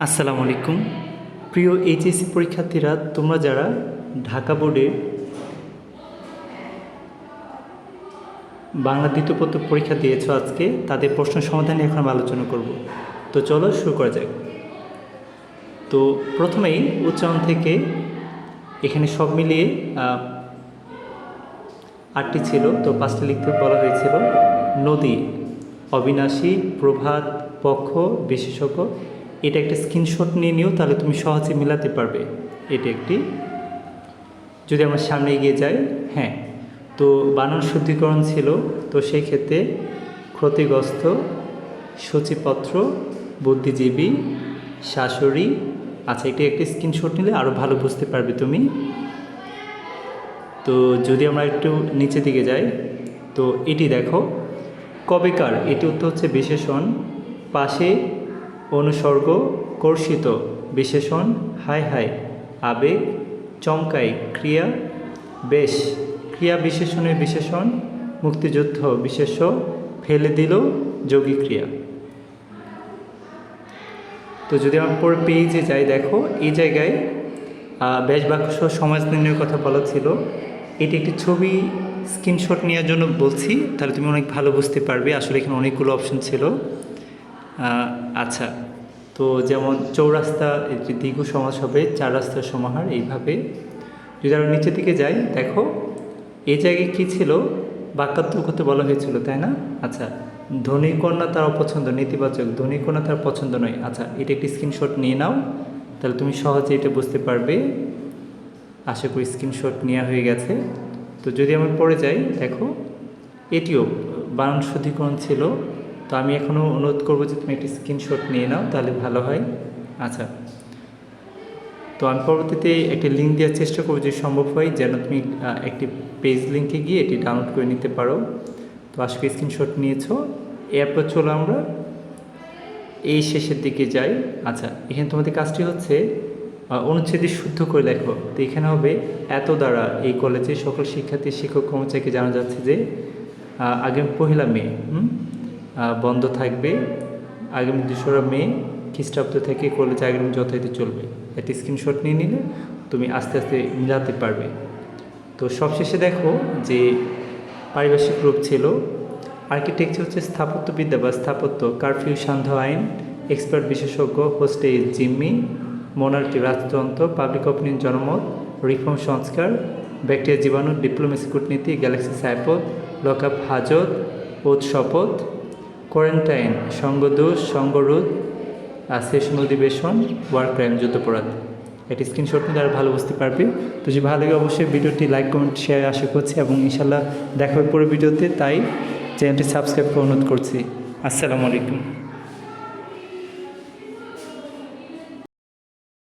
আসসালামু আলাইকুম। প্রিয় এইচএসসি পরীক্ষার্থীরা, তোমরা যারা ঢাকা বোর্ডে বাংলা দ্বিতীয় পত্র পরীক্ষা দিয়েছো আজকে, তাদের প্রশ্ন সমাধান নিয়ে এখন আমরা আলোচনা করব। তো চলো শুরু করা যাক। তো প্রথমেই উচ্চারণ থেকে এখানে সব মিলিয়ে 8টি ছিল, তো 5টি লিখতে বলা হয়েছিল। নদী, অবিনাশী, প্রভাত, পক্ষ, বিশেষজ্ঞ। এটা একটা স্ক্রিনশট নিয়ে নিও, তাহলে তুমি সহজে মিলাতে পারবে। এটা একটি। যদি আমরা সামনে এগিয়ে যাই, হ্যাঁ, তো বানান শুদ্ধিকরণ ছিল, তো সেই ক্ষেত্রে ক্ষতিগ্রস্ত, সূচিপত্র, বুদ্ধিজীবী, শাশুড়ি। আচ্ছা, এটা একটি স্ক্রিনশট নিলে আরও ভালো বুঝতে পারবে তুমি। তো যদি আমরা একটু নিচে দিকে যাই, তো এটি দেখো, কবেকার, এটি উত্তর হচ্ছে বিশেষণ। পাশে অনুসর্গ, কর্ষিত, বিশেষণ। হায় হায়, আবেগ, চমকাই, ক্রিয়া। বেশ, ক্রিয়া বিশেষণের বিশেষণ। মুক্তিযুদ্ধ, বিশেষ্য। ফেলে দিল, যোগী ক্রিয়া। তো যদি আমরা পরে পেজে যাই, দেখো এই জায়গায় বেশ বাক্য সহ সমাজ নির্ণয়ের কথা বলা ছিল। এটি একটি ছবি স্ক্রিনশট নেওয়ার জন্য বলছি, তাহলে তুমি অনেক ভালো বুঝতে পারবে। আসলে এখানে অনেকগুলো অপশন ছিল। আচ্ছা, তো যেমন চৌরাস্তা, একটি দ্বিগু সমাস হবে, চার রাস্তার সমাহার, এইভাবে। যদি আমরা নিচের দিকে যাই, দেখো এই জায়গায় কী ছিল, বাক্যাত্ম করতে বলা হয়েছিল, তাই না? আচ্ছা, ধনী কন্যা তার অপছন্দ, নেতিবাচক। ধনী কন্যা তার পছন্দ নয়। আচ্ছা, এটা একটি স্ক্রিনশট নিয়ে নাও, তাহলে তুমি সহজে এটা বুঝতে পারবে। আশা করি স্ক্রিনশট নেওয়া হয়ে গেছে। তো যদি আমরা পড়ে যাই, দেখো এটিও বানান শুদ্ধিকরণ ছিল। তো আমি এখনও অনুরোধ করবো যে তুমি একটি স্ক্রিনশট নিয়ে নাও, তাহলে ভালো হয়। আচ্ছা, তো আমি পরবর্তীতে একটি লিঙ্ক দেওয়ার চেষ্টা করবো যদি সম্ভব হয়, যেন তুমি একটি পেজ লিঙ্কে গিয়ে এটি ডাউনলোড করে নিতে পারো। তো আজকে স্ক্রিনশট নিয়েছো। এরপর চলো আমরা এই শেষের দিকে যাই। আচ্ছা, এখানে তোমাদের কাজটি হচ্ছে অনুচ্ছেদটি শুদ্ধ করে লেখো। তো এখানে হবে, এত দ্বারা এই কলেজে সকল শিক্ষার্থী, শিক্ষক, কর্মচারীকে জানা যাচ্ছে যে আগামী 1 মে বন্ধ থাকবে। আগামী 2রা মে খ্রিস্টাব্দ থেকে কলেজ আগামী যথারীতি চলবে। একটি স্ক্রিনশট নিয়ে নিলে তুমি আস্তে আস্তে মিলাতে পারবে। তো সবশেষে দেখো যে পারিভাষিক রূপ ছিল। আর্কিটেকচার হচ্ছে স্থাপত্যবিদ্যা বা স্থাপত্য। কারফিউ সান্ধ্য আইন, এক্সপার্ট বিশেষজ্ঞ, হোস্টেজ জিম্মি, মোনার্কি রাজতন্ত্র, পাবলিক অপিনিয়ন জনমত, রিফর্ম সংস্কার, ব্যাকটেরিয়া জীবাণু, ডিপ্লোমেসি কূটনীতি, গ্যালাক্সি সাইপদ, লকআপ হাজত, ওত শপথ, কোয়ারেন্টাইন, সঙ্গদোষ, সঙ্গরোধ, সেশন অধিবেশন, ওয়ার ক্রাইম, যুদ্ধপরাধ। একটি স্ক্রিনশট নিয়ে তারা ভালো বুঝতে পারবে। তো যদি ভালো লাগে অবশ্যই ভিডিওটি লাইক, কমেন্ট, শেয়ার আশা করছি, এবং ইনশাল্লাহ দেখা হবে পরের ভিডিওতে। তাই চ্যানেলটি সাবস্ক্রাইব করে অনুরোধ করছি। আসসালামু আলাইকুম।